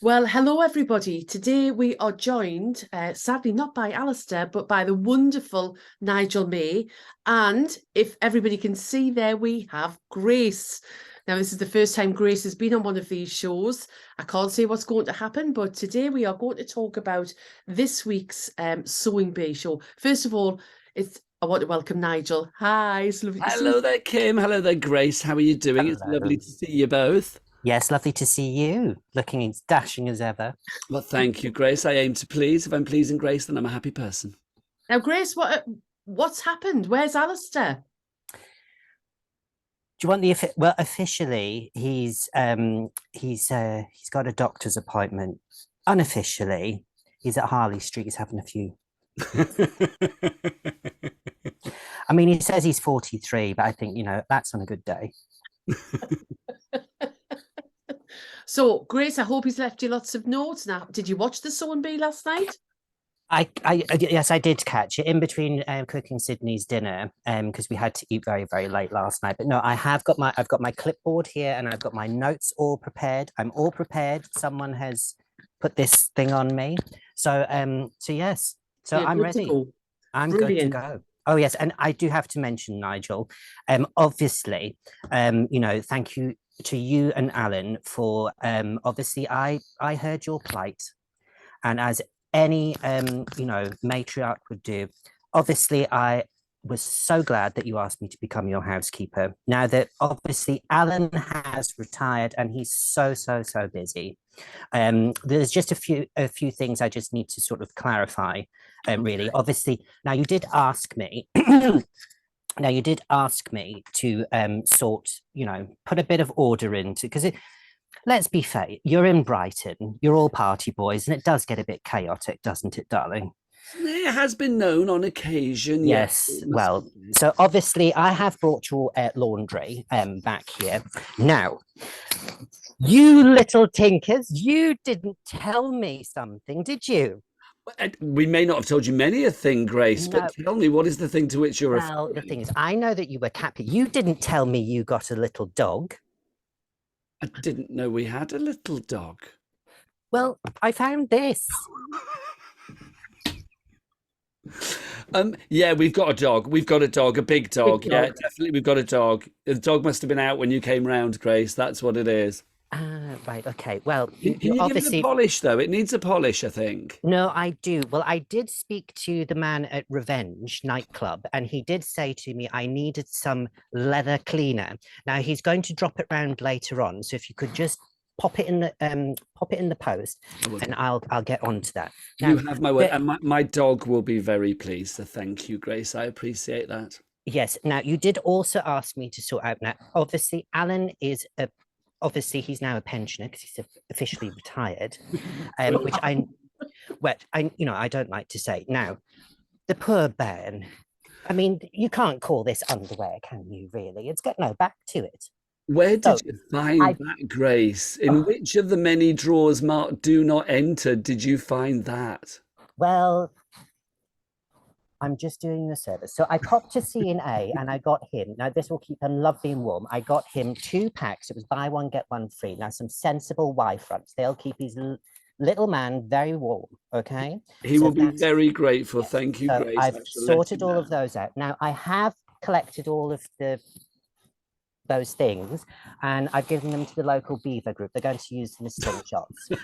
Well, hello everybody. Today we are joined, sadly not by Alistair, but by the wonderful Nigel May. And if everybody can see there, we have Grace. Now, this is the first time Grace has been on one of these shows. I can't say what's going to happen, but today we are going to talk about this week's Sewing Bee show. First of all, I want to welcome Nigel. Hi, it's lovely to see you. Hello there, Kim. Hello there, Grace. How are you doing? It's lovely Hello. to see you both. Yes, lovely to see you, looking as dashing as ever. Well, thank you, Grace. I aim to please. If I'm pleasing Grace, then I'm a happy person. Now, Grace, what's happened? Where's Alistair? Do you want the well? Officially, he's got a doctor's appointment. Unofficially, he's at Harley Street. He's having a few. I mean, he says he's 43, but I think that's on a good day. So, Grace, I hope he's left you lots of notes. Now, did you watch the Sewing Bee last night? Yes, I did catch it in between cooking Sydney's dinner because we had to eat very, very late last night. But no, I've got my clipboard here and I've got my notes all prepared. I'm all prepared. Someone has put this thing on me. So yes. So Yeah, I'm good to ready. go. I'm Brilliant. good to go. Oh yes, and I do have to mention, Nigel, obviously, thank you to you and Alan for obviously I heard your plight, and as any matriarch would do, obviously I was so glad that you asked me to become your housekeeper. Now that obviously Alan has retired and he's so busy. There's just a few things I just need to sort of clarify. Really, obviously, now you did ask me. Now you did ask me to put a bit of order into because let's be fair, you're in Brighton, you're all party boys, and it does get a bit chaotic, doesn't it, darling? It has been known on occasion, yes. Yes, well, so obviously I have brought your laundry back here. Now, you little tinkers, you didn't tell me something, did you? We may not have told you many a thing, Grace, No. but tell me, what is the thing to which you're Well, referring? the thing is, I know that you were happy. You didn't tell me you got a little dog. I didn't know we had a little dog. Well, I found this. Yeah, we've got a dog. We've got a dog, a big dog. Big Yeah, dog. definitely we've got a dog. The dog must have been out when you came round, Grace. That's what it is. Ah, right. Okay. Well, Can you you give it a obviously. polish, though? It needs a polish, I think. No, I do. Well, I did speak to the man at Revenge nightclub, and he did say to me I needed some leather cleaner. Now he's going to drop it round later on, so if you could just pop it in the post, and I'll get on to that. Now, You have my word, and my dog will be very pleased. So thank you, Grace. I appreciate that. yes. Now you did also ask me to sort out. Now, obviously, Alan is a. Obviously, he's now a pensioner because he's officially retired, which I don't like to say. Now, the poor bairn. I mean, you can't call this underwear, can you? Really, it's got no back to it. Where So did you find I, that, Grace? In oh, which of the many drawers marked "Do Not Enter" did you find that? well, I'm just doing the service. So I popped to C&A and I got him. Now this will keep him lovely and warm. I got him 2 packs. It was buy one get one free. Now some sensible Y fronts. They'll keep his little man very warm. Okay. He So will be very grateful. Thank you, so Grace. I've I shall let sorted him all know. of those out. Now I have collected all of those things and I've given them to the local beaver group. They're going to use them as slingshots.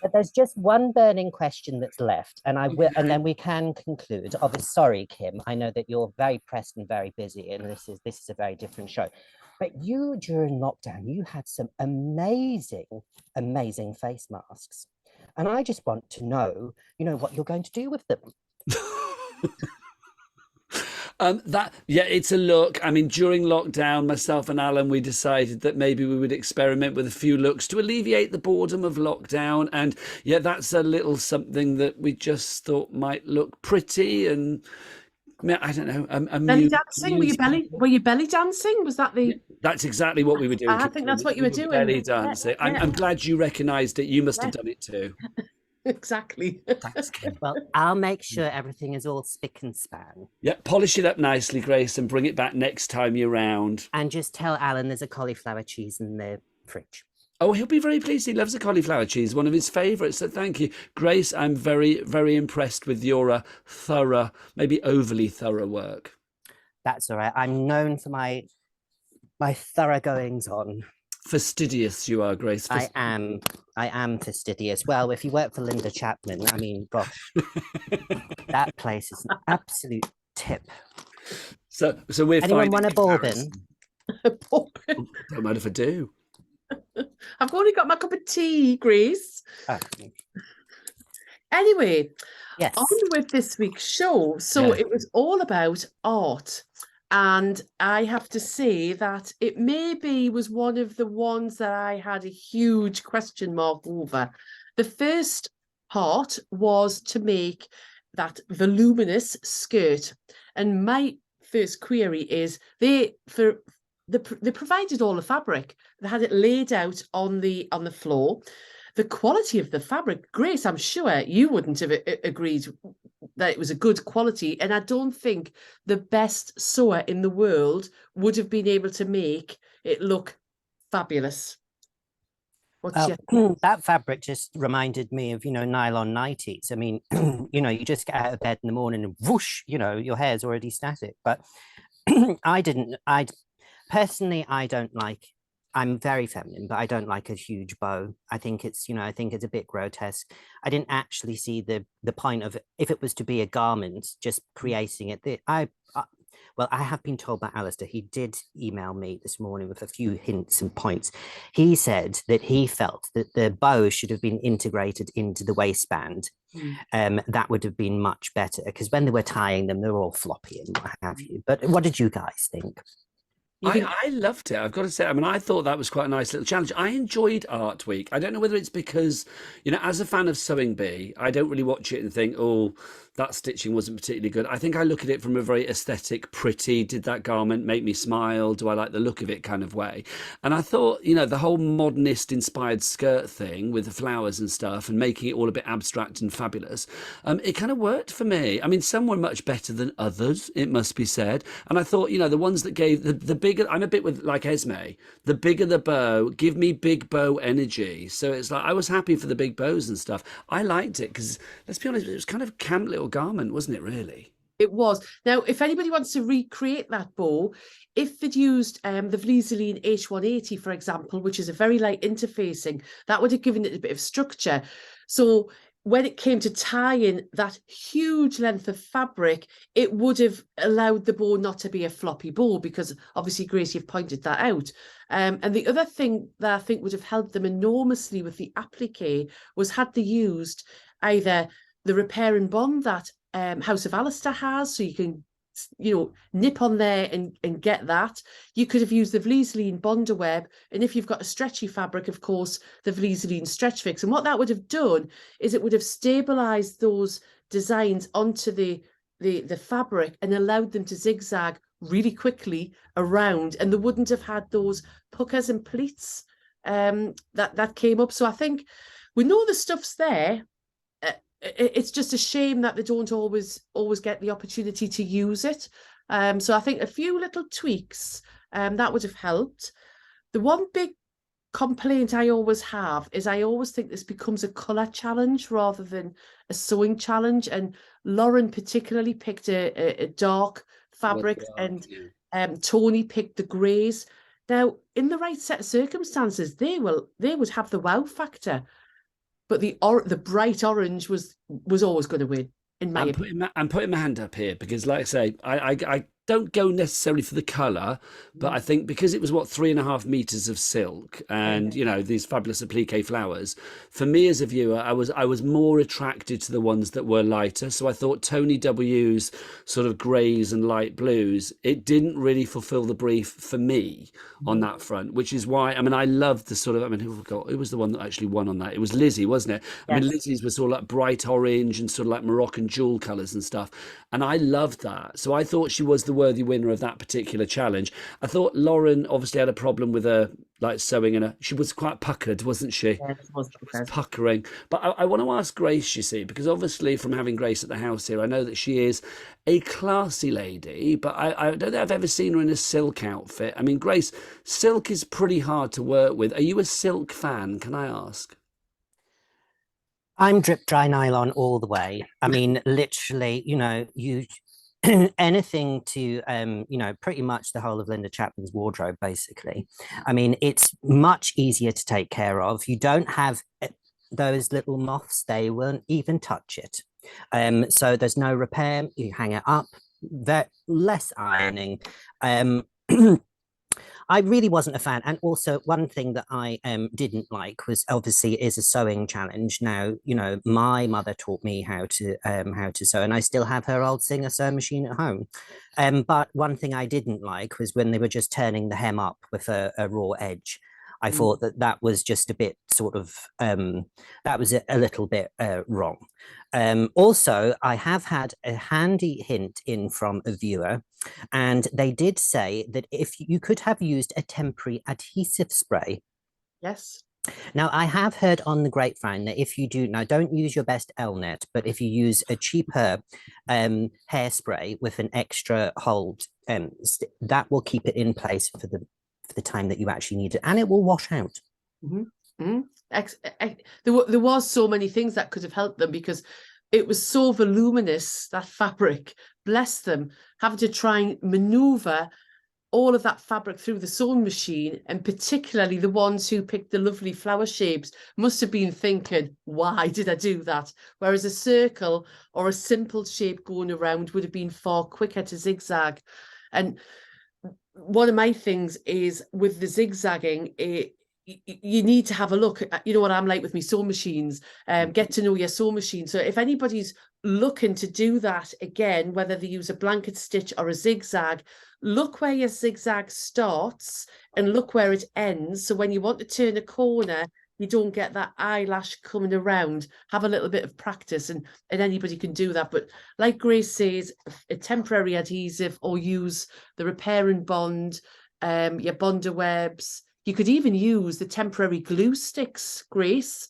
But there's just one burning question that's left, and and then we can conclude. Obviously, sorry, Kim, I know that you're very pressed and very busy, and this is a very different show. But you during lockdown, you had some amazing face masks, and I just want to know, what you're going to do with them. It's a look. I mean, during lockdown, myself and Alan, we decided that maybe we would experiment with a few looks to alleviate the boredom of lockdown. And yeah, that's a little something that we just thought might look pretty and I don't know, Belly dancing? Were you belly dancing? Was that the? That's exactly what we were doing. I think that's what you We were were doing. belly dancing. Yeah, I'm glad you recognised it. You must have yeah, done it too. exactly. Thanks, Kim. Well, I'll make sure everything is all spick and span. Yeah, polish it up nicely, Grace, and bring it back next time you're round. And just tell Alan there's a cauliflower cheese in the fridge. Oh, he'll be very pleased. He loves the cauliflower cheese, one of his favourites. So thank you, Grace. I'm very, very impressed with your thorough, maybe overly thorough work. That's all right. I'm known for my thorough goings on. Fastidious you are, Grace. I am fastidious. Well, if you work for Linda Chapman, I mean, gosh, that place is an absolute tip. So we're anyone want a bourbon? Don't mind if I do. I've only got my cup of tea, Grace. Oh. Anyway, yes. On with this week's show. So It was all about art. And I have to say that it maybe was one of the ones that I had a huge question mark over. The first part was to make that voluminous skirt. And my first query is, they provided all the fabric. They had it laid out on the floor. The quality of the fabric, Grace, I'm sure you wouldn't have agreed that it was a good quality. And I don't think the best sewer in the world would have been able to make it look fabulous. That fabric just reminded me of, nylon nighties. I mean, you just get out of bed in the morning and whoosh, your hair's already static. But personally, I don't like, I'm very feminine, but I don't like a huge bow. I think it's a bit grotesque. I didn't actually see the point of, if it was to be a garment, just creating it. Well, I have been told by Alistair, he did email me this morning with a few hints and points. He said that he felt that the bow should have been integrated into the waistband. That would have been much better, because when they were tying them, they were all floppy and what have you. But what did you guys think? I loved it. I've got to say, I mean, I thought that was quite a nice little challenge. I enjoyed Art Week. I don't know whether it's because, as a fan of Sewing Bee, I don't really watch it and think, oh, that stitching wasn't particularly good. I think I look at it from a very aesthetic, pretty, did that garment make me smile? Do I like the look of it kind of way? And I thought, the whole modernist inspired skirt thing with the flowers and stuff and making it all a bit abstract and fabulous, it kind of worked for me. I mean, some were much better than others, it must be said. And I thought, the ones that gave the bigger, I'm a bit with like Esme, the bigger the bow, give me big bow energy. So it's like, I was happy for the big bows and stuff. I liked it because, let's be honest, it was kind of a camp little garment, wasn't it, really? It was. Now, if anybody wants to recreate that bow, if they'd used the Vliseline H180, for example, which is a very light interfacing, that would have given it a bit of structure. So when it came to tying that huge length of fabric, it would have allowed the bow not to be a floppy bow, because obviously, Grace, you've pointed that out. And the other thing that I think would have helped them enormously with the applique was, had they used either the repair and bond that House of Alistair has, so you can nip on there and get that. You could have used the Vliseline Bonder Web, and if you've got a stretchy fabric, of course, the Vliseline Stretch Fix. And what that would have done is it would have stabilized those designs onto the fabric and allowed them to zigzag really quickly around, and they wouldn't have had those puckers and pleats that came up. So I think we know the stuff's there. It's just a shame that they don't always get the opportunity to use it. So I think a few little tweaks that would have helped. The one big complaint I always have is, I always think this becomes a colour challenge rather than a sewing challenge. And Lauren particularly picked a dark fabric, and Tony picked the greys. Now, in the right set of circumstances, they would have the wow factor. But the bright orange was always going to win, in my opinion. I'm putting my hand up here because, like I say, I don't go necessarily for the colour, but I think because it was 3.5 meters of silk and these fabulous applique flowers, for me as a viewer, I was more attracted to the ones that were lighter. So I thought Tony W's sort of greys and light blues, it didn't really fulfil the brief for me on that front, which is why, I mean, I loved the sort of, I mean, who was the one that actually won on that? It was Lizzie, wasn't it? Yes. I mean, Lizzie's was sort of like bright orange and sort of like Moroccan jewel colours and stuff, and I loved that. So I thought she was the worthy winner of that particular challenge. I thought Lauren obviously had a problem with her like sewing, and she was quite puckered, wasn't she? Yeah, it was Puckering. But I want to ask Grace, you see, because obviously from having Grace at the house here, I know that she is a classy lady, but I don't think I've ever seen her in a silk outfit. I mean, Grace, silk is pretty hard to work with. Are you a silk fan, can I ask? I'm drip dry nylon all the way. I mean, literally, you know, you anything to you know, pretty much the whole of Linda Chapman's wardrobe, basically. I mean, it's much easier to take care of. You don't have those little moths, they won't even touch it. So there's no repair, you hang it up, less ironing. I really wasn't a fan. And also one thing that I didn't like was, obviously, it is a sewing challenge. Now, you know, my mother taught me how to sew, and I still have her old Singer sewing machine at home. But one thing I didn't like was when they were just turning the hem up with a raw edge. I thought that that was just a bit sort of, that was a little bit wrong. Also, I have had a handy hint in from a viewer, and they did say that if you could have used a temporary adhesive spray. Yes. Now, I have heard on the grapevine that if you do, now don't use your best Elnet, but if you use a cheaper hairspray with an extra hold, that will keep it in place for the time that you actually need it, and it will wash out. There was so many things that could have helped them, because it was so voluminous, that fabric, bless them, having to try and maneuver all of that fabric through the sewing machine, and particularly the ones who picked the lovely flower shapes must have been thinking, why did I do that? Whereas a circle or a simple shape going around would have been far quicker to zigzag. And one of my things is with the zigzagging, you need to have a look at, you know what I'm like with my sewing machines, get to know your sewing machine. So if anybody's looking to do that again, whether they use a blanket stitch or a zigzag, look where your zigzag starts and look where it ends. So when you want to turn a corner, you don't get that eyelash coming around. Have a little bit of practice, and anybody can do that. But like Grace says, a temporary adhesive, or use the repair and bond, your bonder webs. You could even use the temporary glue sticks, Grace.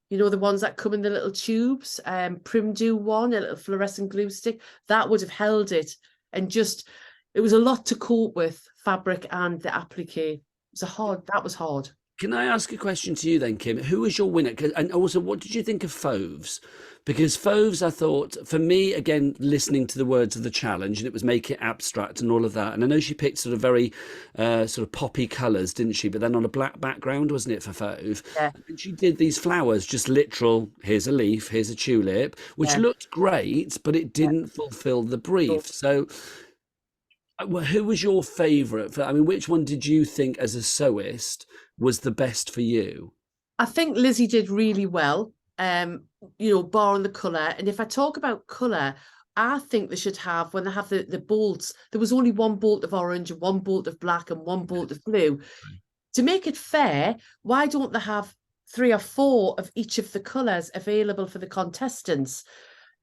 You know, the ones that come in the little tubes, Primdo one, a little fluorescent glue stick, that would have held it. And just, it was a lot to cope with, fabric and the applique. That was hard. Can I ask a question to you then, Kim? Who was your winner? And also, what did you think of Fauves? Because Fauves, I thought, for me, again, listening to the words of the challenge, and it was make it abstract and all of that. And I know she picked sort of very sort of poppy colours, didn't she? But then on a black background, wasn't it, for Fauve? Yeah. And she did these flowers, just literal, here's a leaf, here's a tulip, which looked great, but it didn't fulfil the brief. So who was your favourite? I mean, which one did you think, as a sewist, was the best for you? I think Lizzie did really well, you know, barring the colour. And if I talk about colour, I think they should have, when they have the bolts, there was only one bolt of orange, one bolt of black, and one bolt of blue. To make it fair, why don't they have 3 or 4 of each of the colours available for the contestants?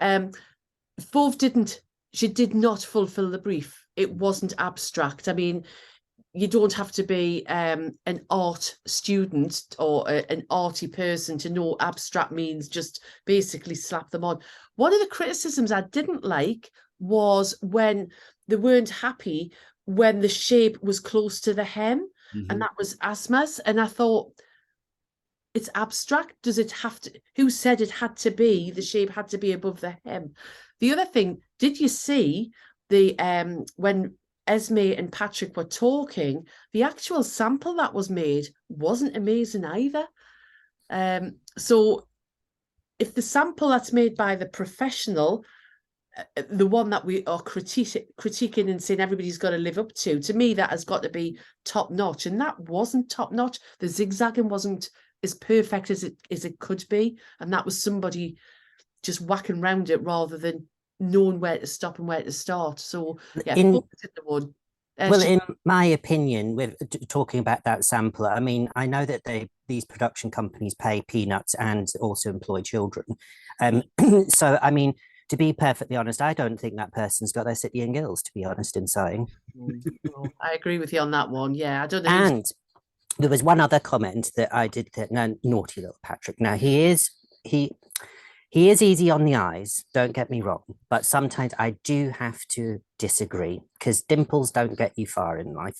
Fauve did not fulfil the brief. It wasn't abstract. I mean, you don't have to be an art student or an arty person to know abstract means just basically slap them on. One of the criticisms I didn't like was when they weren't happy when the shape was close to the hem, and that was Asma's. And I thought, it's abstract. Does it have to? Who said it had to be? The shape had to be above the hem. The other thing, did you see the when Esme and Patrick were talking, the actual sample that was made wasn't amazing either. So if the sample that's made by the professional, the one that we are critiquing and saying everybody's got to live up to me, that has got to be top notch. And that wasn't top notch. The zigzagging wasn't as perfect as it could be. And that was somebody just whacking around it rather than knowing where to stop and where to start. So yeah, in well, in my opinion, with talking about that sampler, I mean, I know that these production companies pay peanuts and also employ children. So I mean, to be perfectly honest, I don't think that person's got their city and guilds, to be honest, in sewing. Oh, I agree with you on that one. Yeah, I don't know. And there was one other comment that I did that, no, naughty little Patrick. Now he is easy on the eyes, don't get me wrong, but sometimes I do have to disagree because dimples don't get you far in life.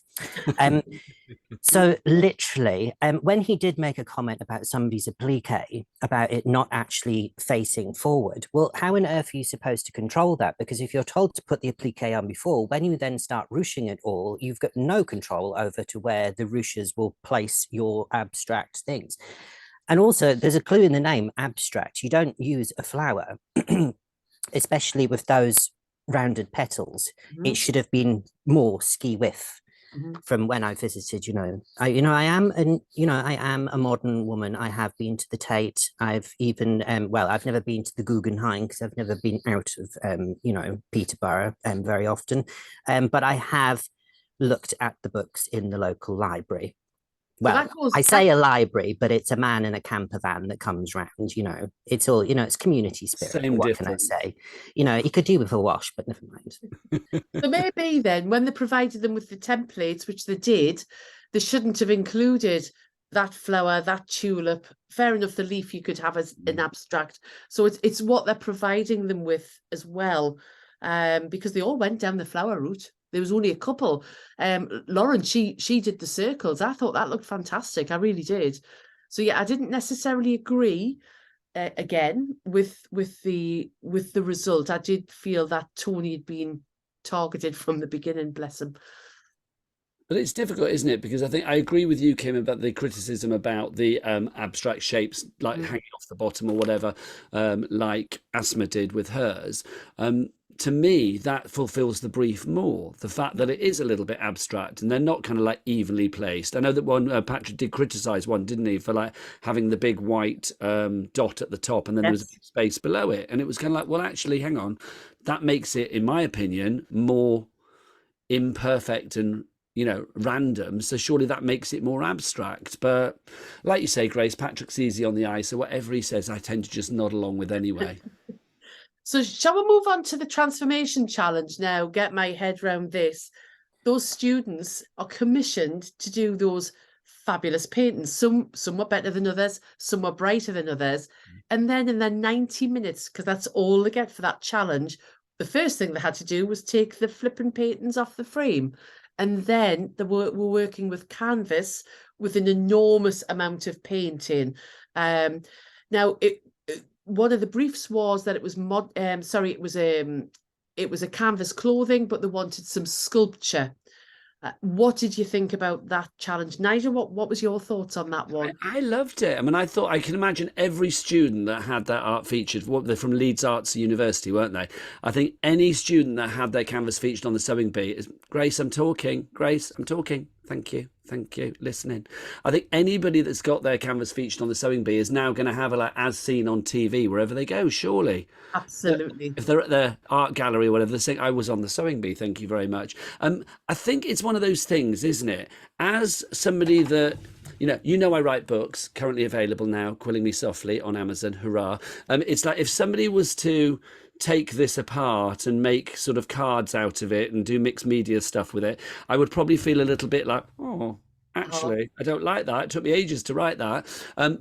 So literally, when he did make a comment about somebody's applique, about it not actually facing forward, well, how on earth are you supposed to control that? Because if you're told to put the applique on before, when you then start ruching it all, you've got no control over to where the ruchers will place your abstract things. And also, there's a clue in the name, abstract. You don't use a flower, especially with those rounded petals. It should have been more ski whiff from when I visited. I am a modern woman. I have been to the Tate. I've even, I've never been to the Guggenheim because I've never been out of, Peterborough very often. But I have looked at the books in the local library. Well, I say a library, but it's a man in a camper van that comes round, it's all, it's community spirit. Same what difference. Can I say? He could do with a wash, but never mind. So maybe then when they provided them with the templates, which they did, they shouldn't have included that flower, that tulip. Fair enough, the leaf you could have as an abstract. So it's what they're providing them with as well, because they all went down the flower route. There was only a couple. Lauren, she did the circles. I thought that looked fantastic. I really did. So yeah, I didn't necessarily agree again with the result. I did feel that Tony had been targeted from the beginning. Bless him. But it's difficult, isn't it? Because I think I agree with you, Kim, about the criticism about the abstract shapes, like hanging off the bottom or whatever, like Asma did with hers. To me, that fulfills the brief more. The fact that it is a little bit abstract and they're not kind of like evenly placed. I know that one, Patrick did criticise one, didn't he, for like having the big white dot at the top and then there was a big space below it. And it was kind of like, well, actually, hang on. That makes it, in my opinion, more imperfect and, random. So surely that makes it more abstract. But like you say, Grace, Patrick's easy on the eye. So whatever he says, I tend to just nod along with anyway. So shall we move on to the transformation challenge now? Get my head around this. Those students are commissioned to do those fabulous paintings. Some were better than others, some were brighter than others. And then in their 90 minutes, because that's all they get for that challenge, the first thing they had to do was take the flipping paintings off the frame. And then they were working with canvas with an enormous amount of painting. Now, one of the briefs was that it was it was a canvas clothing, but they wanted some sculpture. What did you think about that challenge, Nigel? What was your thoughts on that one? I loved it. I mean, I can imagine every student that had that art featured. They're from Leeds Arts University, weren't they? I think any student that had their canvas featured on the Sewing Bee is Grace. I'm talking. Grace, I'm talking. Thank you. Listening. I think anybody that's got their canvas featured on the Sewing Bee is now going to have a as seen on TV wherever they go, surely. Absolutely. If they're at the art gallery or whatever, they're saying, I was on the Sewing Bee, thank you very much. I think it's one of those things, isn't it? As somebody that, I write books currently available now, Quilling Me Softly on Amazon, hurrah. It's like if somebody was to take this apart and make sort of cards out of it and do mixed media stuff with it, I would probably feel a little bit like, actually, I don't like that. It took me ages to write that.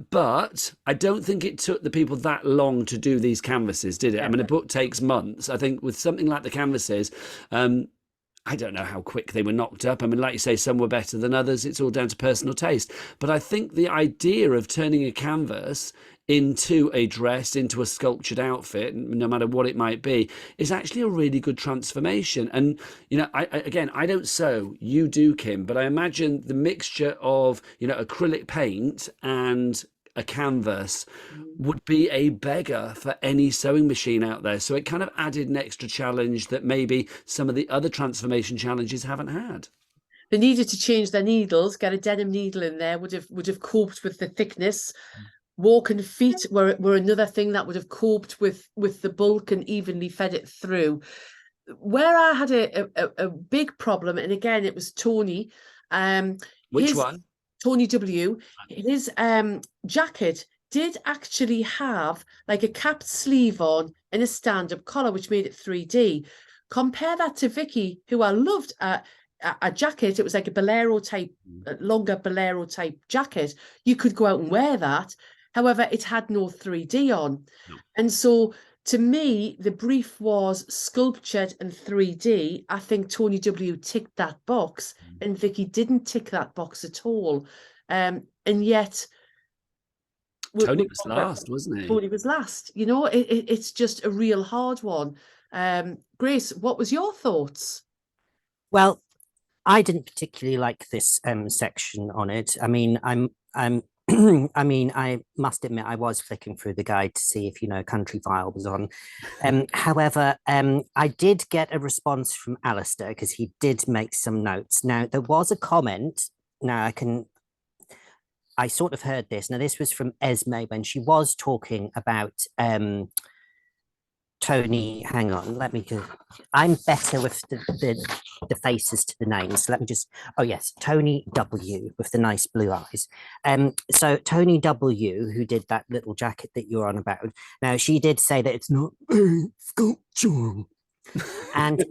But I don't think it took the people that long to do these canvases, did it? I mean, a book takes months. I think with something like the canvases, I don't know how quick they were knocked up. I mean, like you say, some were better than others. It's all down to personal taste. But I think the idea of turning a canvas into a dress, into a sculptured outfit, no matter what it might be, is actually a really good transformation. And, I don't sew, you do, Kim, but I imagine the mixture of, acrylic paint and a canvas would be a beggar for any sewing machine out there. So it kind of added an extra challenge that maybe some of the other transformation challenges haven't had. They needed to change their needles, get a denim needle in there, would have coped with the thickness. Walking feet were another thing that would have coped with the bulk and evenly fed it through. Where I had a big problem, and again, it was Tony. Which one? Tony W. His jacket did actually have like a capped sleeve on and a stand-up collar, which made it 3D. Compare that to Vicky, who I loved a jacket. It was like a bolero type, longer bolero type jacket. You could go out and wear that. However, it had no 3D on. No. And so to me, the brief was sculptured and 3D. I think Tony W ticked that box and Vicky didn't tick that box at all. And yet... Tony was last, wasn't he? Tony was last. You know, it's just a real hard one. Grace, what was your thoughts? Well, I didn't particularly like this section on it. I mean, I'm I mean, I must admit I was flicking through the guide to see if, you know, Country File was on. However, I did get a response from Alistair because he did make some notes. Now, there was a comment. Now, I sort of heard this. Now, this was from Esme when she was talking about Tony. Hang on, let me go. I'm better with the faces to the names. So let me just. Oh yes, Tony W with the nice blue eyes. So Tony W, who did that little jacket that you're on about. Now she did say that it's not sculptural. And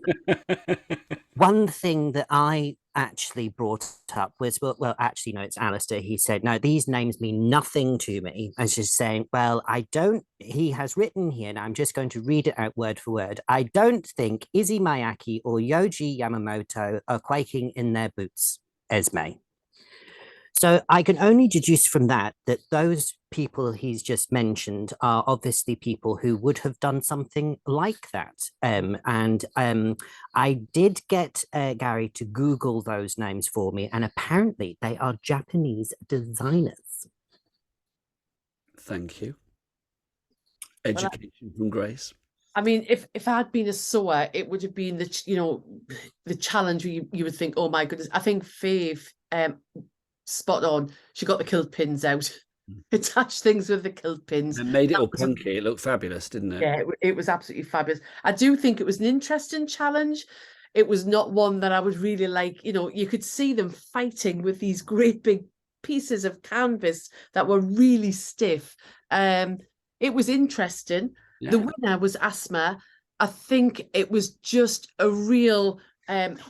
one thing that I actually brought up was, well, actually, no, it's Alistair. He said, no, these names mean nothing to me. I was just saying, well, I don't, he has written here, and I'm just going to read it out word for word. I don't think Izzy Miyake or Yoji Yamamoto are quaking in their boots, Esme. So I can only deduce from that those people he's just mentioned are obviously people who would have done something like that. I did get Gary to Google those names for me, and apparently they are Japanese designers. Thank you. Education from Grace. I mean, if I'd been a sewer, it would have been the challenge where you would think, oh my goodness. I think Faith, spot on. She got the kilt pins out, attached things with the kilt pins. And made it all punky. It looked fabulous, didn't it? Yeah, it was absolutely fabulous. I do think it was an interesting challenge. It was not one that I would really like. You know, you could see them fighting with these great big pieces of canvas that were really stiff. It was interesting. Yeah. The winner was Asma. I think it was just a real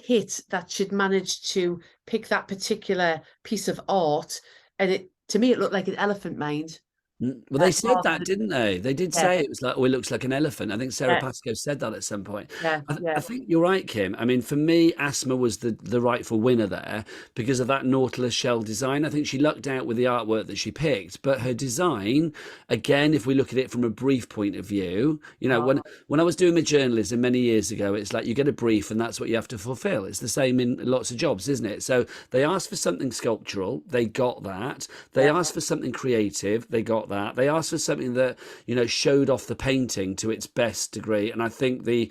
hit that she'd managed to pick that particular piece of art, and to me it looked like an elephant mind. Well, they said that, didn't they? They did say it was like, oh, it looks like an elephant. I think Sarah Pascoe said that at some point. I think you're right, Kim. I mean, for me, Asma was the rightful winner there because of that Nautilus shell design. I think she lucked out with the artwork that she picked, but her design, again, if we look at it from a brief point of view, you know, when I was doing my journalism many years ago, it's like you get a brief and that's what you have to fulfill. It's the same in lots of jobs, isn't it? So they asked for something sculptural, they got that. They asked for something creative, they got that. They asked for something that, you know, showed off the painting to its best degree. And I think the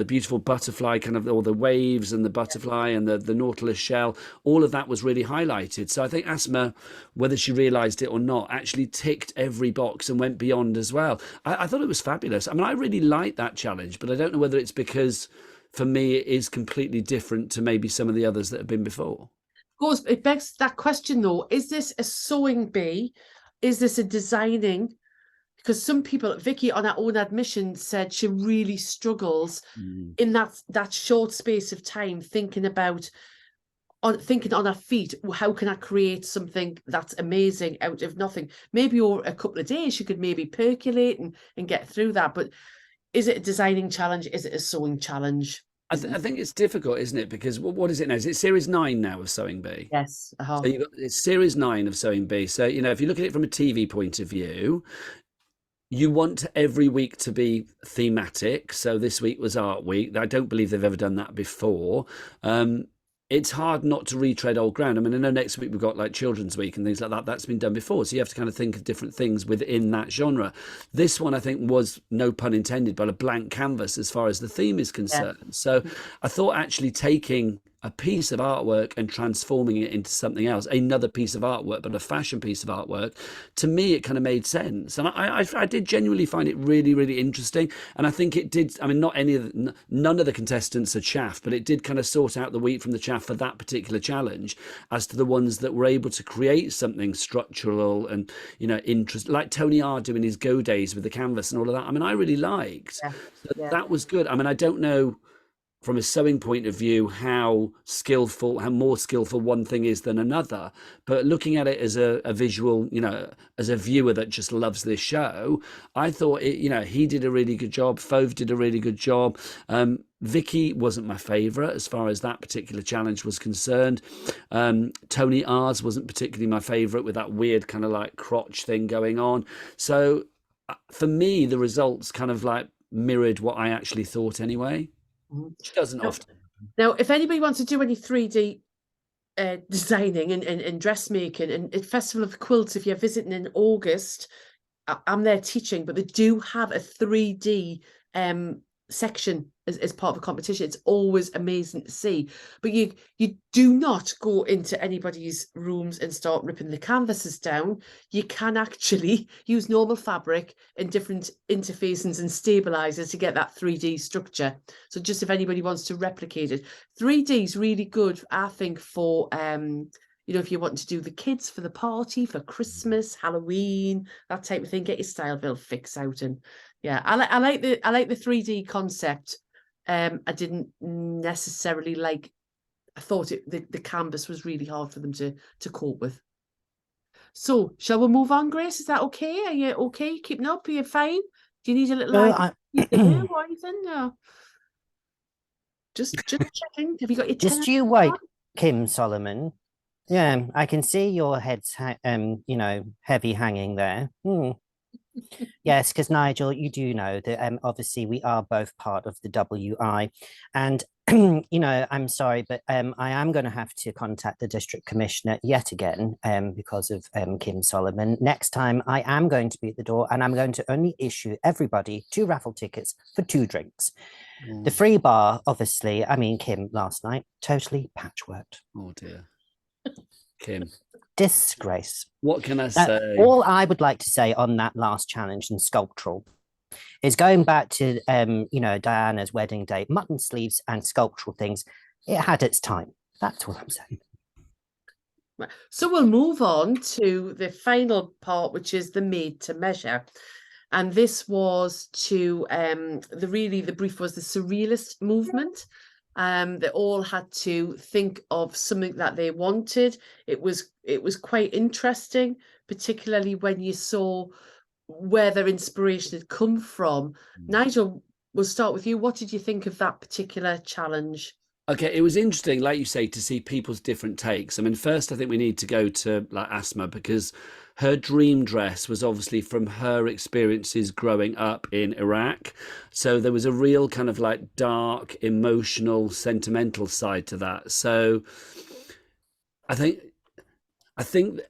beautiful butterfly kind of, or the waves and the butterfly and the Nautilus shell, all of that was really highlighted. So I think Asma, whether she realised it or not, actually ticked every box and went beyond as well. I thought it was fabulous. I mean, I really liked that challenge, but I don't know whether it's because, for me, it is completely different to maybe some of the others that have been before. Of course, it begs that question, though. Is this a sewing bee? Is this a designing? Because some people, Vicky on her own admission said she really struggles in that short space of time thinking on her feet, how can I create something that's amazing out of nothing? Maybe over a couple of days she could maybe percolate and get through that. But is it a designing challenge? Is it a sewing challenge? I think it's difficult, isn't it? Because what is it now? Is it series 9 now of Sewing Bee? Yes. So it's series 9 of Sewing Bee. So, you know, if you look at it from a TV point of view, you want every week to be thematic. So this week was Art Week. I don't believe they've ever done that before. It's hard not to retread old ground. I mean, I know next week we've got like Children's Week and things like that. That's been done before. So you have to kind of think of different things within that genre. This one, I think, was, no pun intended, but a blank canvas as far as the theme is concerned. Yeah. So I thought actually taking a piece of artwork and transforming it into something else, another piece of artwork, but a fashion piece of artwork, to me, it kind of made sense. And I did genuinely find it really, really interesting. And I think it did, I mean, none of the contestants are chaff, but it did kind of sort out the wheat from the chaff for that particular challenge as to the ones that were able to create something structural and, you know, like Tony R doing his Go Days with the canvas and all of that. I mean, I really liked. That was good. I mean, I don't know from a sewing point of view how more skillful one thing is than another, but looking at it as a visual, you know, as a viewer that just loves this show, I thought it, you know, he did a really good job. Fove did a really good job. Vicky wasn't my favorite as far as that particular challenge was concerned. Tony R's wasn't particularly my favorite, with that weird kind of like crotch thing going on. So for me, the results kind of like mirrored what I actually thought anyway. Which doesn't often. Now, if anybody wants to do any 3D designing and dressmaking and at Festival of Quilts, if you're visiting in August, I'm there teaching, but they do have a 3D section as part of a competition. It's always amazing to see, but you do not go into anybody's rooms and start ripping the canvases down. You can actually use normal fabric and different interfacings and stabilizers to get that 3D structure. So just if anybody wants to replicate it, 3D is really good, I think, for you know, if you want to do the kids for the party, for Christmas, Halloween, that type of thing, get your Styleville fix out. And yeah, I like the 3D concept. I didn't necessarily like. I thought the canvas was really hard for them to cope with. So, shall we move on, Grace? Is that okay? Are you okay? Keeping up? Are you fine? Do you need a little or anything? No. Just checking. Have you got your just you wait, Kim Suleman. Yeah, I can see your head's you know, heavy hanging there. Yes, because Nigel, you do know that obviously we are both part of the WI, and you know, I'm sorry, but I am going to have to contact the district commissioner yet again because of Kim Suleman. Next time I am going to be at the door, and I'm going to only issue everybody 2 raffle tickets for 2 drinks. The free bar, obviously, I mean, Kim last night, totally patchworked. Oh dear. Kim. Disgrace. What can I say? All I would like to say on that last challenge in sculptural is going back to, you know, Diana's wedding day, mutton sleeves and sculptural things. It had its time. That's what I'm saying. So we'll move on to the final part, which is the made to measure. And this was to the brief was the surrealist movement. They all had to think of something that they wanted. It was quite interesting, particularly when you saw where their inspiration had come from. Nigel, we'll start with you. What did you think of that particular challenge? Okay, it was interesting, like you say, to see people's different takes. I mean, first, I think we need to go to like Asma, because her dream dress was obviously from her experiences growing up in Iraq. So there was a real kind of like dark, emotional, sentimental side to that. So I think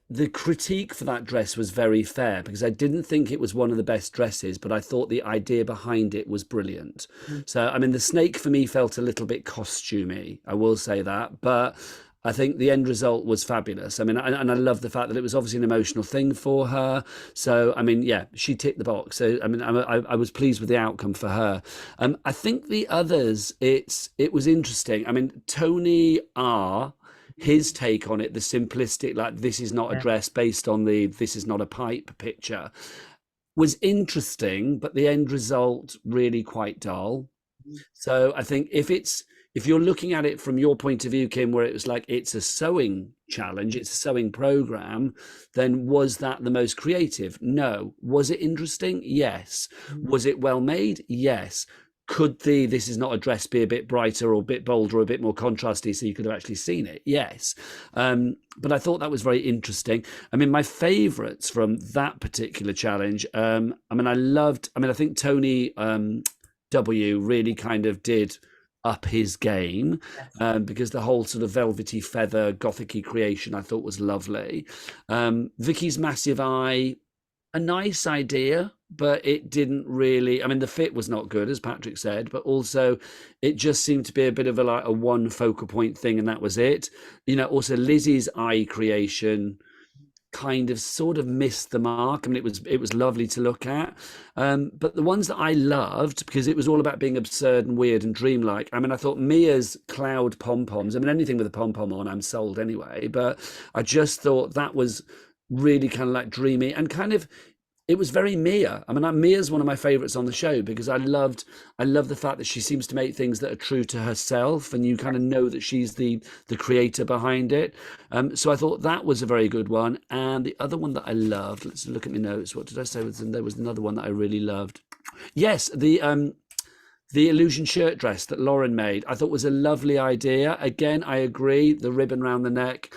the critique for that dress was very fair, because I didn't think it was one of the best dresses, but I thought the idea behind it was brilliant. So, I mean, the snake for me felt a little bit costumey, I will say that, but I think the end result was fabulous. I mean, and I love the fact that it was obviously an emotional thing for her. So, I mean, yeah, she ticked the box. So, I mean, I was pleased with the outcome for her. I think the others, it was interesting. I mean, Tony R., his take on it, the simplistic, like, this is not a dress based on this is not a pipe picture, was interesting, but the end result really quite dull. So I think if you're looking at it from your point of view, Kim, where it was like, it's a sewing challenge, it's a sewing program, then was that the most creative? No. Was it interesting? Yes. Was it well made? Yes. Could this is not a dress be a bit brighter or a bit bolder or a bit more contrasty so you could have actually seen it? Yes. But I thought that was very interesting. I mean, my favourites from that particular challenge, I think Tony W really kind of did up his game, because the whole sort of velvety feather gothic-y creation I thought was lovely. Vicky's massive eye, a nice idea, but it didn't really. I mean, the fit was not good, as Patrick said, but also it just seemed to be a bit of a one focal point thing, and that was it. Also Lizzie's eye creation kind of sort of missed the mark. I mean, it was lovely to look at, but the ones that I loved, because it was all about being absurd and weird and dreamlike. I mean, I thought Mia's cloud pom-poms, I mean, anything with a pom-pom on, I'm sold anyway, but I just thought that was really kind of like dreamy and kind of, it was very Mia. I mean, Mia's one of my favorites on the show, because I love the fact that she seems to make things that are true to herself, and you kind of know that she's the creator behind it. So I thought that was a very good one. And the other one that I loved, let's look at my notes. What did I say? There was another one that I really loved. Yes, the illusion shirt dress that Lauren made, I thought was a lovely idea. Again, I agree. The ribbon around the neck,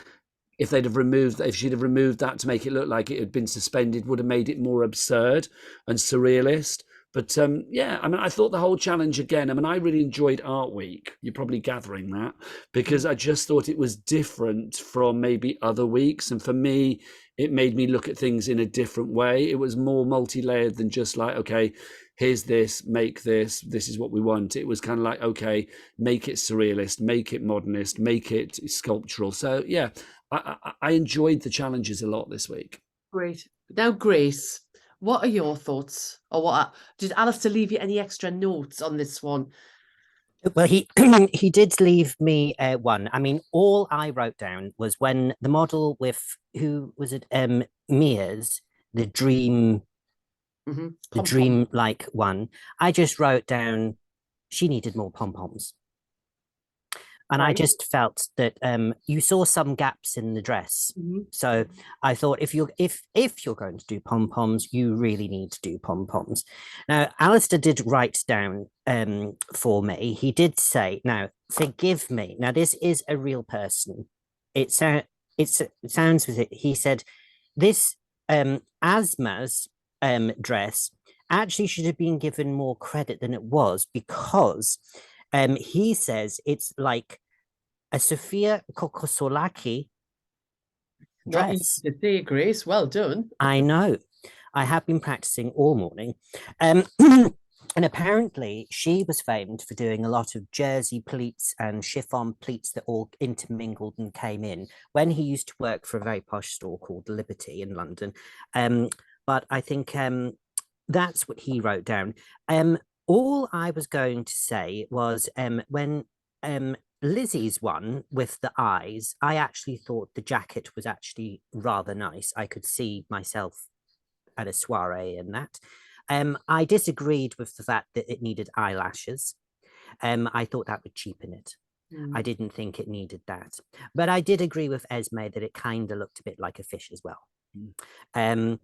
if she'd have removed that to make it look like it had been suspended, would have made it more absurd and surrealist. But yeah, I mean, I thought the whole challenge again, I mean, I really enjoyed Art Week. You're probably gathering that, because I just thought it was different from maybe other weeks. And for me, it made me look at things in a different way. It was more multi-layered than just like, okay, here's this, make this is what we want. It was kind of like, okay, make it surrealist, make it modernist, make it sculptural. So yeah, I enjoyed the challenges a lot this week. Great. Now, Grace, what are your thoughts? Or did Alistair leave you any extra notes on this one? Well, he he did leave me one. I mean, all I wrote down was when the model with, who was it, Mia's, the dream, the dream-like one, I just wrote down she needed more pom-poms. And I just felt that you saw some gaps in the dress. So I thought, if you're going to do pom-poms, you really need to do pom-poms. Now, Alistair did write down for me. He did say, now, forgive me. Now, this is a real person. It sounds with it. He said, this Asma's dress actually should have been given more credit than it was, because he says it's like a Sofia Kokosolaki dress. To say, Grace, well done. I know. I have been practicing all morning. And apparently she was famed for doing a lot of jersey pleats and chiffon pleats that all intermingled and came in when he used to work for a very posh store called Liberty in London. But I think that's what he wrote down. All I was going to say was when Lizzie's one with the eyes, I actually thought the jacket was actually rather nice. I could see myself at a soiree in that. I disagreed with the fact that it needed eyelashes. I thought that would cheapen it. I didn't think it needed that. But I did agree with Esme that it kind of looked a bit like a fish as well. I'm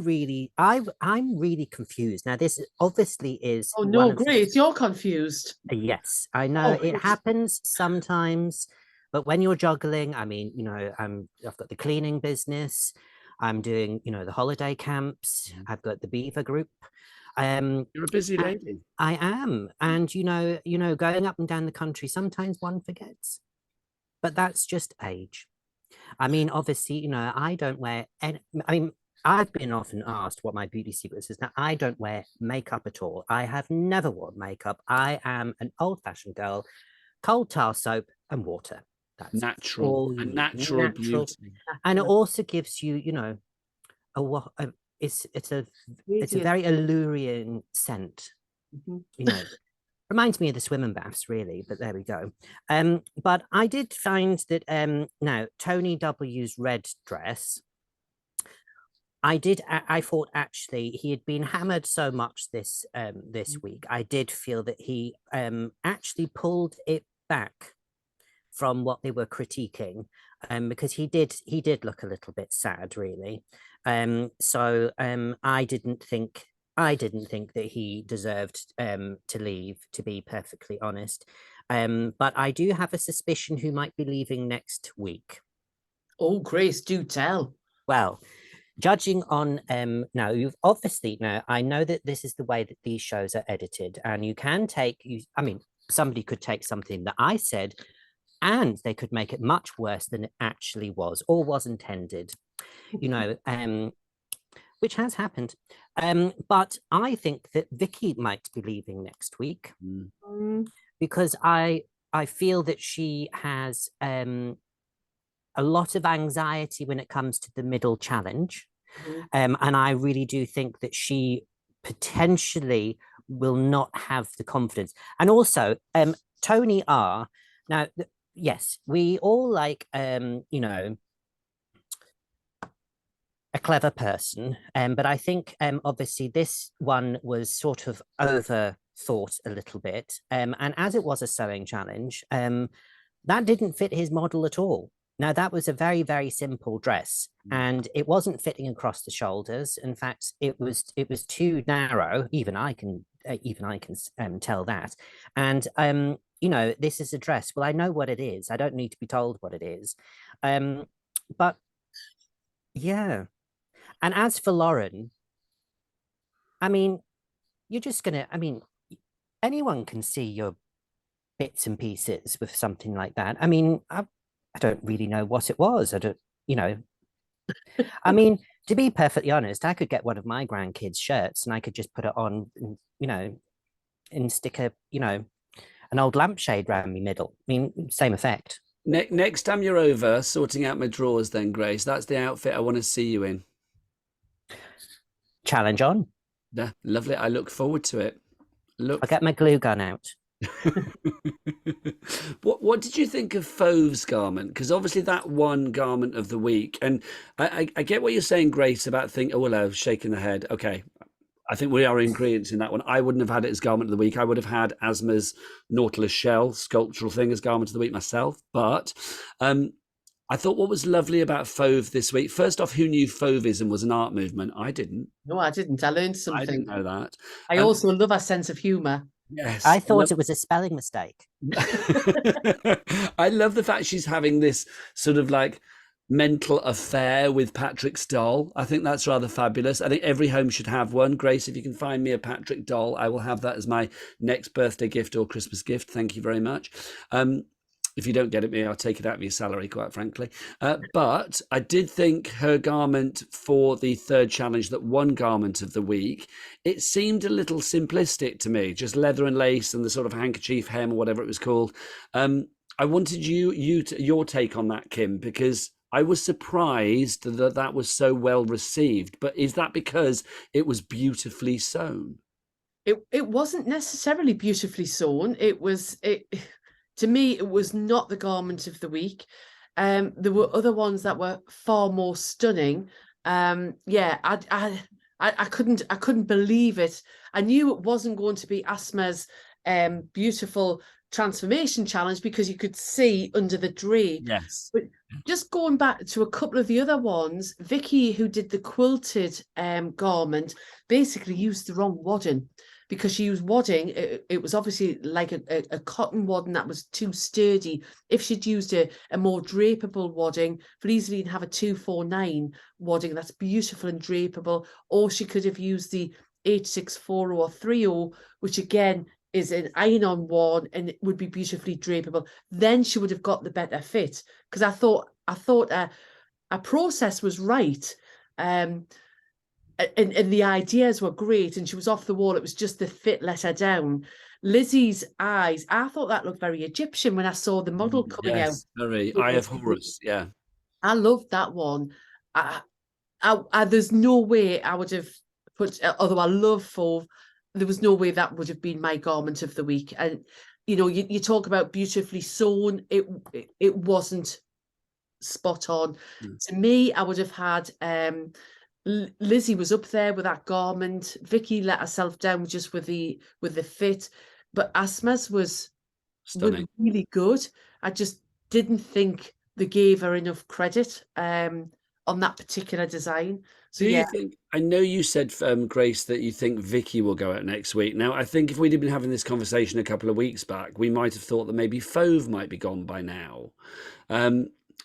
really confused. Now, this obviously is... Oh, no, Grace, you're confused. Yes, I know. It happens sometimes. But when you're juggling, I mean, I've got the cleaning business. I'm doing, the holiday camps. I've got the Beaver group. You're a busy lady. I am. And, going up and down the country, sometimes one forgets. But that's just age. I mean, obviously, I don't wear any... I mean, I've been often asked what my beauty secret is. Now, I don't wear makeup at all. I have never worn makeup. I am an old-fashioned girl, cold tar soap and water. That's natural beauty. And it also gives you, it's a very alluring scent. Reminds me of the swimming baths, really, but there we go. But I did find that now Tony W's red dress, I thought actually he had been hammered so much this week. I did feel that he actually pulled it back from what they were critiquing, because he did look a little bit sad, really. So I didn't think that he deserved to leave, to be perfectly honest. But I do have a suspicion who might be leaving next week. Oh, Grace, do tell. Well, judging on now, you've obviously, now I know that this is the way that these shows are edited, and somebody could take something that I said and they could make it much worse than it actually was or was intended. which has happened. But I think that Vicky might be leaving next week because I feel that she has a lot of anxiety when it comes to the middle challenge. And I really do think that she potentially will not have the confidence. And also, Tony R. Now, yes, we all like, you know, a clever person, but I think obviously this one was sort of overthought a little bit. And as it was a sewing challenge, that didn't fit his model at all. Now that was a very, very simple dress, and it wasn't fitting across the shoulders. In fact, it was too narrow. Even I can tell that. And you know, this is a dress. Well, I know what it is. I don't need to be told what it is. But yeah. And as for Lauren, I mean, you're just gonna. I mean, anyone can see your bits and pieces with something like that. I mean, I don't really know what it was. I don't, you know. I mean, to be perfectly honest, I could get one of my grandkids' shirts and I could just put it on, and, you know, and stick a, you know, an old lampshade around my middle. I mean, same effect. Next time you're over sorting out my drawers, then Grace, that's the outfit I want to see you in. Challenge on. Yeah, lovely. I look forward to it. I'll get my glue gun out. What did you think of Fauve's garment? Because obviously that won garment of the week, and I get what you're saying, Grace, about thinking. Oh, well, I was shaking the head. Okay, I think we are in agreement in that one. I wouldn't have had it as garment of the week. I would have had Asma's Nautilus shell sculptural thing as garment of the week myself. But I thought what was lovely about Fauve this week. First off, who knew Fauvism was an art movement? I didn't. No, I didn't. I learned something. I didn't know that. I also love our sense of humour. Yes, I thought it was a spelling mistake. I love the fact she's having this sort of like mental affair with Patrick's doll. I think that's rather fabulous. I think every home should have one. Grace, if you can find me a Patrick doll, I will have that as my next birthday gift or Christmas gift. Thank you very much. If you don't get it me, I'll take it out of your salary, quite frankly. But I did think her garment for the third challenge, that one garment of the week, it seemed a little simplistic to me, just leather and lace and the sort of handkerchief hem or whatever it was called. I wanted your take on that, Kim, because I was surprised that that was so well received. But is that because it was beautifully sewn? It wasn't necessarily beautifully sewn. To me, it was not the garment of the week. There were other ones that were far more stunning. Yeah, I couldn't believe it. I knew it wasn't going to be Asma's beautiful transformation challenge because you could see under the drape. Yes. But just going back to a couple of the other ones, Vicky, who did the quilted garment, basically used the wrong wadding. Because she used wadding, it was obviously like a cotton wadding that was too sturdy. If she'd used a more drapeable wadding, easily and have a 249 wadding that's beautiful and drapeable, or she could have used the 8640 or 30, which again is an iron-on one and it would be beautifully drapeable. Then she would have got the better fit. Because I thought a process was right. And the ideas were great, and she was off the wall. It was just the fit let her down. Lizzie's eyes, I thought that looked very Egyptian when I saw the model coming out. Very Eye of Horus, yeah. I loved that one. There's no way I would have put, although I love Fauve, there was no way that would have been my garment of the week. And you know, you talk about beautifully sewn. It wasn't spot on. To me, I would have had. Lizzie was up there with that garment. Vicky let herself down just with the fit, but Asma's was Stunning. Really good. I just didn't think they gave her enough credit on that particular design. So you think? I know you said, Grace, that you think Vicky will go out next week. Now, I think if we'd been having this conversation a couple of weeks back, we might have thought that maybe Fauve might be gone by now.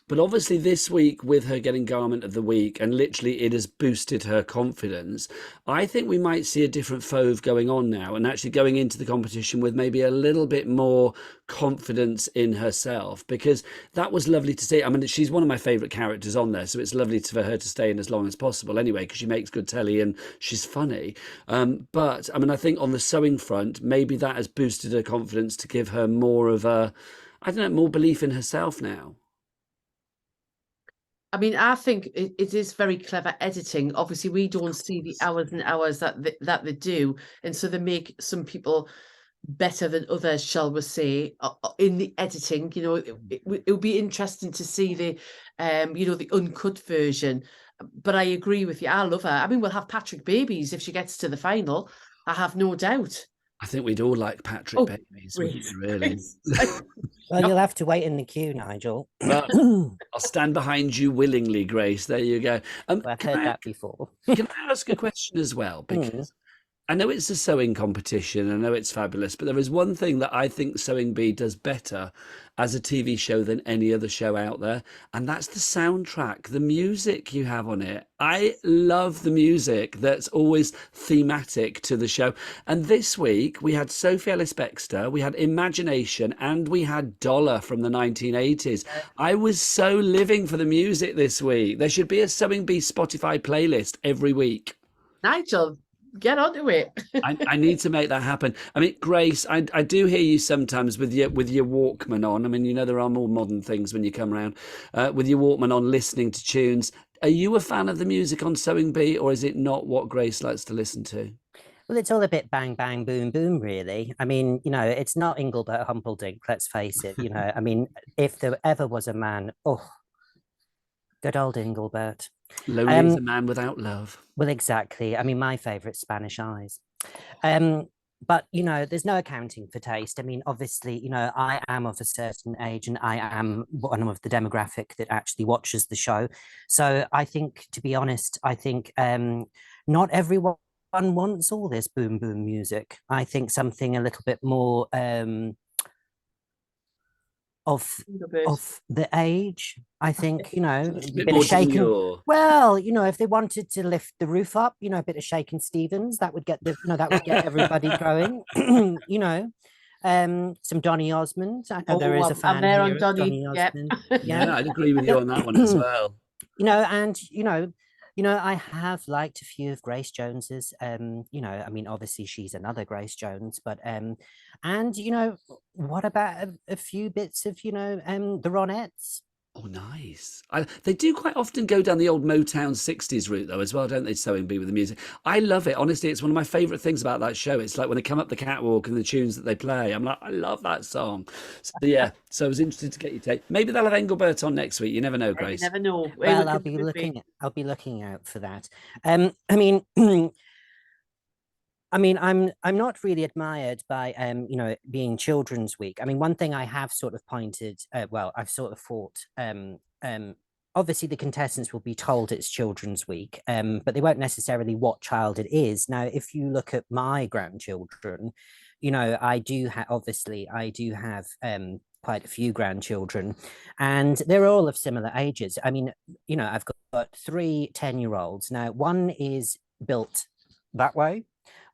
But obviously this week, with her getting Garment of the Week, and literally it has boosted her confidence, I think we might see a different Fauve going on now, and actually going into the competition with maybe a little bit more confidence in herself, because that was lovely to see. I mean, she's one of my favourite characters on there, so it's lovely for her to stay in as long as possible anyway, because she makes good telly and she's funny. But I mean, I think on the sewing front, maybe that has boosted her confidence to give her more of a, I don't know, more belief in herself now. I mean, I think it is very clever editing. Obviously, we don't see the hours and hours that they do, and so they make some people better than others, shall we say, in the editing. You know, it would be interesting to see the, you know, the uncut version. But I agree with you. I love her. I mean, we'll have Patrick Babies if she gets to the final. I have no doubt. I think we'd all like Patrick Babies, wouldn't we, really? Well, you'll have to wait in the queue, Nigel. Well, I'll stand behind you willingly, Grace. There you go. I've heard that before. Can I ask a question as well? Because I know it's a sewing competition, I know it's fabulous, but there is one thing that I think Sewing Bee does better as a TV show than any other show out there, and that's the soundtrack, the music you have on it. I love the music that's always thematic to the show. And this week we had Sophie Ellis-Bextor, we had Imagination, and we had Dollar from the 1980s. I was so living for the music this week. There should be a Sewing Bee Spotify playlist every week. Nigel, get onto it. I need to make that happen. I mean, Grace, I do hear you sometimes with your Walkman on. I mean, you know, there are more modern things when you come around with your Walkman on, listening to tunes. Are you a fan of the music on Sewing Bee, or is it not what Grace likes to listen to? Well, it's all a bit bang, bang, boom, boom, really. I mean, you know, it's not Engelbert Humperdinck, let's face it. You know, I mean, if there ever was a man, good old Engelbert. Lonely is a man without love. Well, exactly. I mean, my favourite, Spanish Eyes. But, you know, there's no accounting for taste. I mean, obviously, you know, I am of a certain age and I am one of the demographic that actually watches the show. So I think, to be honest, I think not everyone wants all this boom, boom music. I think something a little bit more of the age. I think, you know, a bit of shaking. Well, you know, if they wanted to lift the roof up, you know, a bit of Shaking Stevens, that would get everybody going. You know, some Donny Osmond. I know there is a fan there here on Donny Osmond. Yeah, I'd agree with you on that one as well. You know, and you know, I have liked a few of Grace Jones's. You know, I mean, obviously she's another Grace Jones, but and you know, what about a few bits of, you know, the Ronettes? Oh, nice. They do quite often go down the old Motown 60s route, though, as well, don't they, Sewing Bee, with the music? I love it. Honestly, it's one of my favourite things about that show. It's like when they come up the catwalk and the tunes that they play, I'm like, I love that song. So, yeah, so I was interested to get your take. Maybe they'll have Engelbert on next week. You never know, Grace. You never know. Well, I'll be looking out for that. I mean... I mean, I'm not really admired by you know, being Children's Week. I mean, one thing I have sort of pointed, well, I've sort of thought, obviously the contestants will be told it's Children's Week, but they won't necessarily what child it is. Now, if you look at my grandchildren, you know, I do have quite a few grandchildren, and they're all of similar ages. I mean, you know, I've got 3 10-year-olds. Now, one is built that way,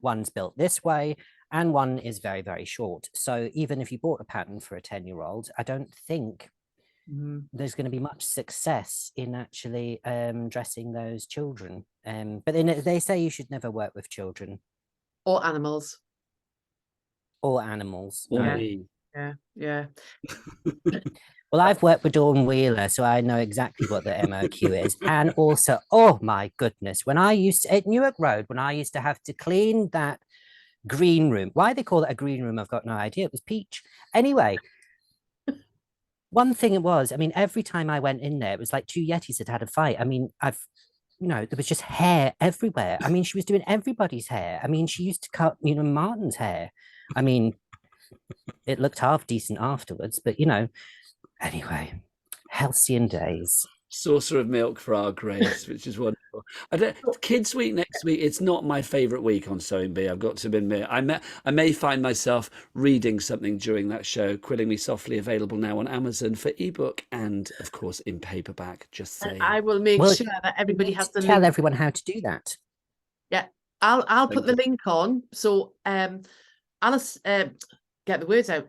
one's built this way, and one is very, very short. So even if you bought a pattern for a 10-year-old, I don't think there's going to be much success in actually dressing those children. But they say you should never work with children. Or animals. Or animals. Yeah. Well, I've worked with Dawn Wheeler, so I know exactly what the MOQ is. And also, oh my goodness, when I used to, at Newark Road, when I used to have to clean that green room, why they call it a green room, I've got no idea. It was peach. Anyway, one thing it was, I mean, every time I went in there, it was like 2 Yetis had had a fight. I mean, you know, there was just hair everywhere. I mean, she was doing everybody's hair. I mean, she used to cut, you know, Martin's hair. I mean, it looked half decent afterwards, but, you know, anyway, halcyon days. saucer of milk for our Grace, which is wonderful. Kids Week next week, it's not my favourite week on Sewing Bee, I've got to admit. I may find myself reading something during that show. Quilling Me Softly, available now on Amazon for ebook and, of course, in paperback. Just saying. I will make sure that everybody has the tell link. everyone how to do that. Yeah, I'll put the link on. So Alice, get the words out.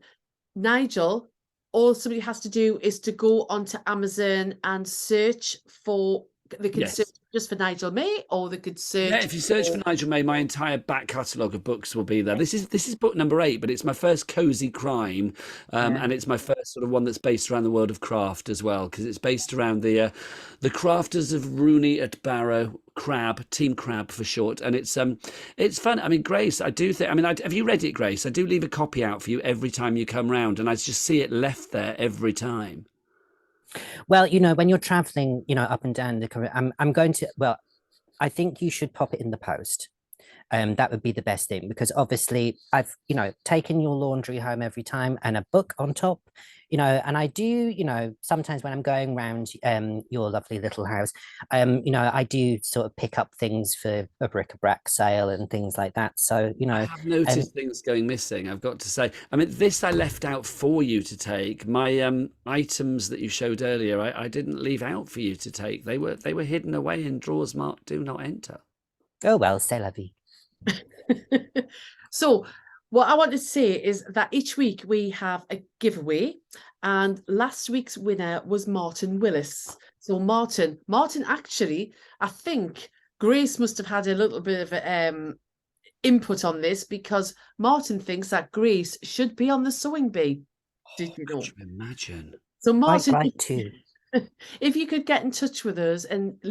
Nigel, all somebody has to do is to go onto Amazon and search for, they can search just for Nigel May, or they could search. Yeah, if you search for Nigel May, my entire back catalogue of books will be there. This is book number 8, but it's my first cozy crime, and it's my first sort of one that's based around the world of craft as well, because it's based around the crafters of Rooney at Barrow, Team Crab for short, and it's fun. I mean, Grace, I do think. I mean, have you read it, Grace? I do leave a copy out for you every time you come round, and I just see it left there every time. Well, you know, when you're traveling, you know, up and down the, I'm going to. Well, I think you should pop it in the post. That would be the best thing, because obviously I've, you know, taken your laundry home every time and a book on top, you know, and I do, you know, sometimes when I'm going around your lovely little house, you know, I do sort of pick up things for a bric-a-brac sale and things like that. So, you know, I have noticed things going missing, I've got to say. I mean, this I left out for you to take. My items that you showed earlier, I didn't leave out for you to take. They were hidden away in drawers marked "Do Not Enter." Oh well, c'est la vie. So what I want to say is that each week we have a giveaway, and last week's winner was Martin Willis. So Martin actually, I think Grace must have had a little bit of input on this, because Martin thinks that Grace should be on the Sewing Bee. Did you know? Could you imagine? So Martin, right too. If you could get in touch with us and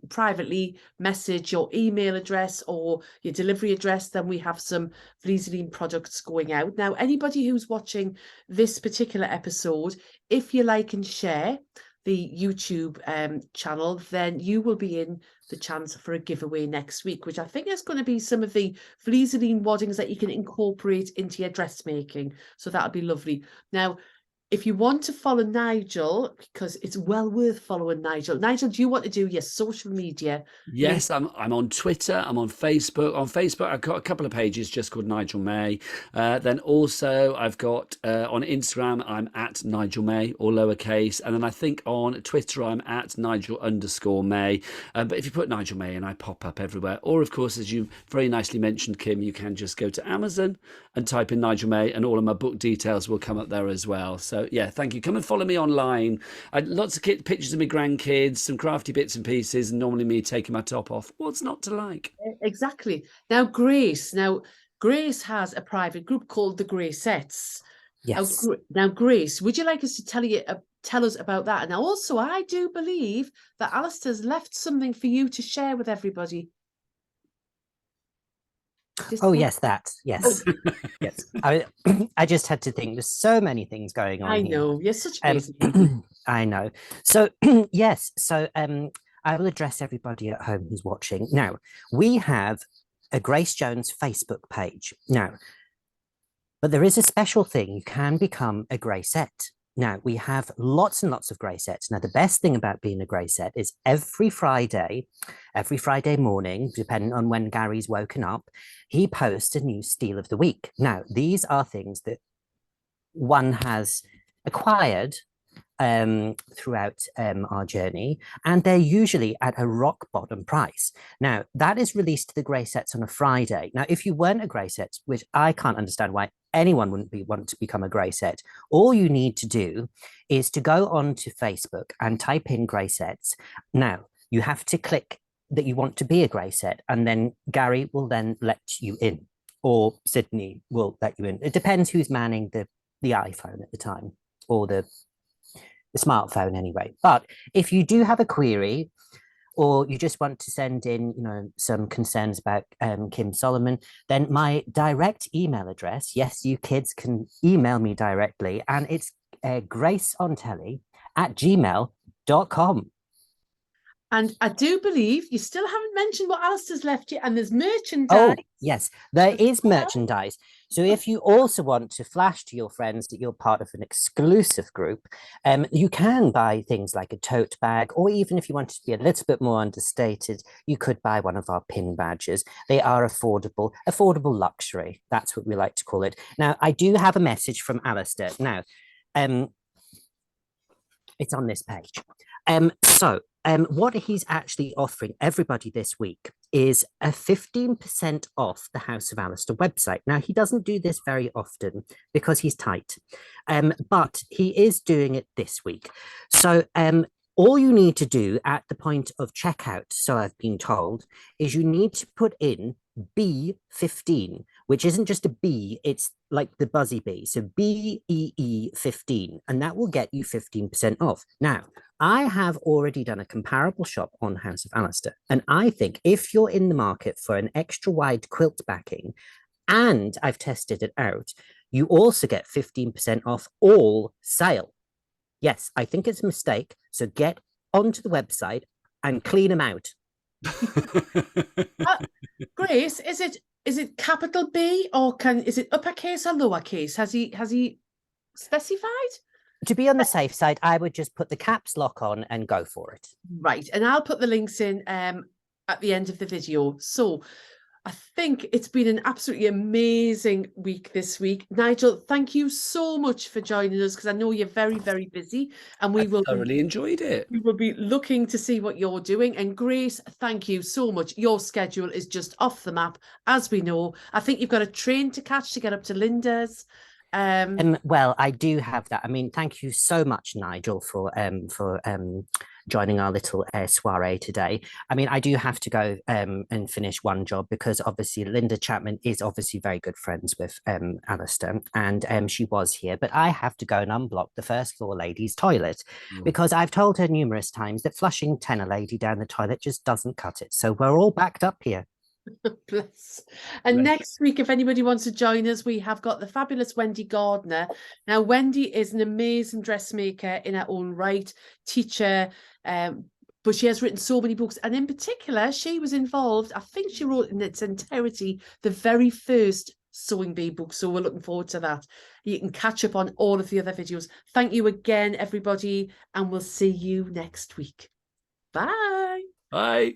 privately message your email address or your delivery address, then we have some Fleaseline products going out. Now, anybody who's watching this particular episode, if you like and share the YouTube channel, then you will be in the chance for a giveaway next week, which I think is going to be some of the Fleaseline waddings that you can incorporate into your dressmaking. So that'll be lovely. Now, if you want to follow Nigel, because it's well worth following Nigel. Nigel, do you want to do your social media? Yes, I'm on Twitter. I'm on Facebook. On Facebook, I've got a couple of pages just called Nigel May. Then also I've got on Instagram, I'm at Nigel May, all lowercase. And then I think on Twitter, I'm at Nigel_May. But if you put Nigel May in, I pop up everywhere. Or, of course, as you very nicely mentioned, Kim, you can just go to Amazon and type in Nigel May, and all of my book details will come up there as well. So, yeah, thank you. Come and follow me online. Lots of pictures of my grandkids, some crafty bits and pieces, and normally me taking my top off. What's not to like? Exactly. Now, Grace has a private group called the Gracettes. Yes. Now, Grace, would you like us to tell us about that? And also, I do believe that Alistair's left something for you to share with everybody. Oh yes, that yes, yes. I just had to think. There's so many things going on. I know you're such a busy. I know. So yes. So I will address everybody at home who's watching. Now we have a Grace Jones Facebook page now, but there is a special thing. You can become a Gracette. Now, we have lots and lots of Gracettes. Now, the best thing about being a Gracette is every Friday morning, depending on when Gary's woken up, he posts a new Steal of the Week. Now, these are things that one has acquired throughout our journey, and they're usually at a rock bottom price. Now, that is released to the Gracettes on a Friday. Now, if you weren't a Gracette, which I can't understand why anyone wouldn't want to become a Gracette, all you need to do is to go onto Facebook and type in Gracettes. Now, you have to click that you want to be a Gracette, and then Gary will then let you in, or Sydney will let you in. It depends who's manning the iPhone at the time, or the smartphone anyway. But if you do have a query, or you just want to send in, you know, some concerns about Kim Suleman, then my direct email address, yes, you kids can email me directly, and it's graceontelly@gmail.com. And I do believe you still haven't mentioned what Alistair's left you, and there's merchandise. Oh, yes, there is merchandise. So if you also want to flash to your friends that you're part of an exclusive group, you can buy things like a tote bag, or even if you wanted to be a little bit more understated, you could buy one of our pin badges. They are affordable luxury. That's what we like to call it. Now, I do have a message from Alistair. Now, it's on this page. What he's actually offering everybody this week is a 15% off the House of Alistair website. Now, he doesn't do this very often because he's tight, but he is doing it this week. So all you need to do at the point of checkout, so I've been told, is you need to put in B15, which isn't just a B, it's like the buzzy bee. So BEE15, and that will get you 15% off. Now, I have already done a comparable shop on House of Alistair, and I think if you're in the market for an extra wide quilt backing, and I've tested it out, you also get 15% off all sale. Yes, I think it's a mistake. So get onto the website and clean them out. Grace, is it capital B or is it uppercase or lowercase? Has he specified? To be on the safe side, I would just put the caps lock on and go for it. Right, and I'll put the links in at the end of the video. So I think it's been an absolutely amazing week this week. Nigel, thank you so much for joining us, because I know you're very, very busy, and I thoroughly enjoyed it. We will be looking to see what you're doing. And Grace, thank you so much. Your schedule is just off the map, as we know. I think you've got a train to catch to get up to Linda's. Well, I do have that. I mean, thank you so much, Nigel, for joining our little soiree today. I mean, I do have to go and finish one job, because obviously Linda Chapman is obviously very good friends with Alistair, and she was here, but I have to go and unblock the first floor lady's toilet, because I've told her numerous times that flushing tenor lady down the toilet just doesn't cut it. So we're all backed up here. Bless. And next week, if anybody wants to join us, we have got the fabulous Wendy Gardner. Now, Wendy is an amazing dressmaker in her own right, teacher, but she has written so many books, and in particular, she was involved, I think she wrote in its entirety the very first Sewing Bee book, so we're looking forward to that. You can catch up on all of the other videos. Thank you again, everybody, and we'll see you next week. Bye. Bye.